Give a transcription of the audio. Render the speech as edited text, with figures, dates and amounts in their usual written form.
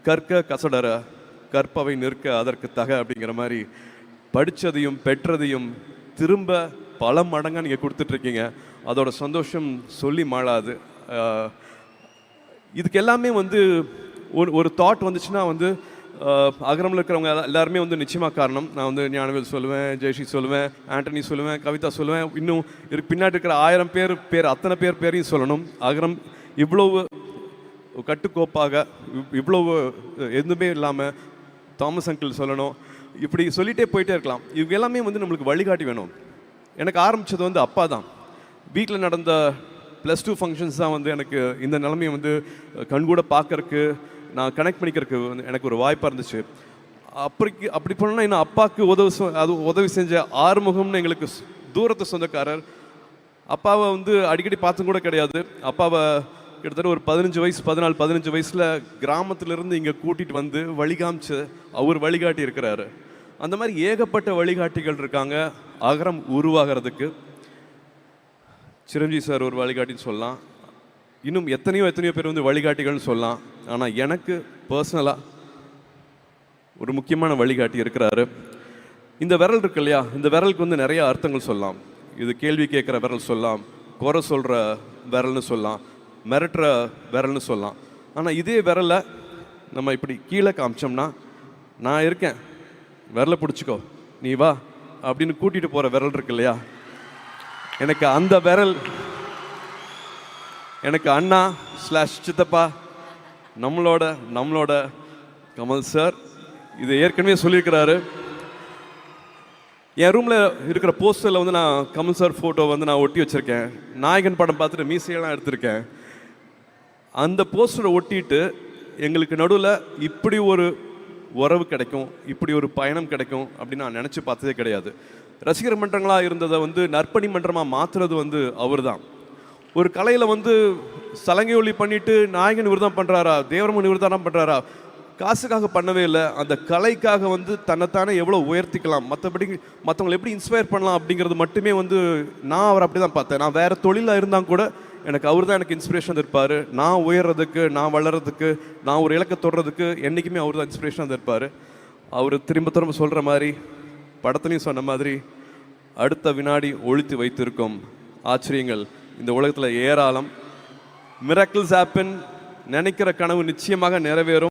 கற்க கசடர கற்பவை நிற்க அதற்கு தக அப்படிங்கிற மாதிரி படித்ததையும் பெற்றதையும் திரும்ப பல மடங்காக நீங்கள் கொடுத்துட்ருக்கீங்க. அதோட சந்தோஷம் சொல்லி மாளாது. இதுக்கு எல்லாமே வந்து ஒரு தாட் வந்துச்சுன்னா வந்து அகரமில் இருக்கிறவங்க எல்லாருமே வந்து நிச்சயமாக காரணம். நான் வந்து ஞானவேல் சொல்லுவேன், ஜெயஸ்ரீ சொல்லுவேன், ஆண்டனி சொல்லுவேன், கவிதா சொல்லுவேன், இன்னும் பின்னாடி இருக்கிற 1000 பேர் அத்தனை பேரையும் சொல்லணும். அகரம் இவ்வளவு கட்டுக்கோப்பாக இவ்வளவு எதுவுமே இல்லாமல் தாமஸ் அங்கிள் சொல்லணும். இப்படி சொல்லிகிட்டே போயிட்டே இருக்கலாம். இவங்க எல்லாமே வந்து நம்மளுக்கு வழிகாட்டி வேணும். எனக்கு ஆரம்பித்தது வந்து அப்பா தான். வீட்டில் நடந்த +2 ஃபங்க்ஷன்ஸ் தான் வந்து எனக்கு இந்த நிலைமையை வந்து கண்கூட பார்க்கறக்கு, நான் கனெக்ட் பண்ணிக்கிறதுக்கு வந்து எனக்கு ஒரு வாய்ப்பாக இருந்துச்சு. அப்படி பண்ணால் இன்னும் அப்பாவுக்கு உதவி செஞ்ச ஆறுமுகம்னு எங்களுக்கு தூரத்து சொந்தக்காரர். அப்பாவை வந்து அடிக்கடி பார்த்தும் கூட கிடையாது. அப்பாவை கிட்டத்தட்ட ஒரு 14-15 வயசில் கிராமத்திலிருந்து இங்கே கூட்டிகிட்டு வந்து வழிகாமிச்சு அவர் வழிகாட்டி இருக்கிறாரு. அந்த மாதிரி ஏகப்பட்ட வழிகாட்டிகள் இருக்காங்க அகரம் உருவாகிறதுக்கு. சிரஞ்சீவி சார் ஒரு வழிகாட்டின்னு சொல்லலாம். இன்னும் எத்தனையோ பேர் வந்து வழிகாட்டிகள்னு சொல்லலாம். ஆனால் எனக்கு பர்சனலாக ஒரு முக்கியமான வழிகாட்டி இருக்கிறாரு. இந்த விரல் இருக்கு இல்லையா, இந்த விரலுக்கு வந்து நிறைய அர்த்தங்கள் சொல்லலாம். இது கேள்வி கேட்குற விரல் சொல்லலாம், குறை சொல்கிற விரல்னு சொல்லலாம், மிரட்டுற விரல்னு சொல்லலாம். ஆனால் இதே விரலை நம்ம இப்படி கீழே காமிச்சோம்னா, நான் இருக்கேன், விரலை பிடிச்சிக்கோ, நீ வா அப்படின்னு கூட்டிகிட்டு போகிற விரல் இருக்கு இல்லையா, எனக்கு அந்த விரல் எனக்கு அண்ணா / சித்தப்பா நம்மளோட கமல் சார் இது ஏற்கனவே சொல்லியிருக்கிறாரு. என் ரூமில் இருக்கிற போஸ்டரில் வந்து நான் கமல் சார் ஃபோட்டோ வந்து நான் ஒட்டி வச்சுருக்கேன். நாயகன் படம் பார்த்துட்டு மீசையெல்லாம் எடுத்திருக்கேன். அந்த போஸ்டரை ஒட்டிட்டு எங்களுக்கு நடுவில் இப்படி ஒரு உறவு கிடைக்கும், இப்படி ஒரு பயணம் கிடைக்கும் அப்படின்னு நான் நினச்சி பார்த்ததே கிடையாது. ரசிகர் மன்றங்களாக இருந்ததை வந்து நற்பணி மன்றமாக மாற்றுறது வந்து அவர் தான். ஒரு கலையில் வந்து சலங்கை ஒளி பண்ணிவிட்டு நாயகன் இவர் தான் பண்ணுறாரா, தேவரமன் இவர் தான் பண்ணுறாரா, காசுக்காக பண்ணவே இல்லை. அந்த கலைக்காக வந்து தன்னைத்தானே எவ்வளோ உயர்த்திக்கலாம், மற்றவங்களை எப்படி இன்ஸ்பயர் பண்ணலாம் அப்படிங்கிறது மட்டுமே வந்து நான் அவர் அப்படி தான் பார்த்தேன். நான் வேறு தொழிலாக இருந்தால் கூட எனக்கு அவர் தான் எனக்கு இன்ஸ்பிரேஷன் இருப்பார். நான் உயர்றதுக்கு, நான் வளர்கிறதுக்கு, நான் ஒரு இலக்கை தொடுறதுக்கு என்றைக்குமே அவர் தான் இன்ஸ்பிரேஷனாக இருப்பார். அவர் திரும்ப சொல்கிற மாதிரி, படத்துலையும் சொன்ன மாதிரி, அடுத்த வினாடி ஒழித்து வைத்திருக்கும் ஆச்சரியங்கள் இந்த உலகத்தில் ஏராளம். Miracles happen. நினைக்கிற கனவு நிச்சயமாக நிறைவேறும்.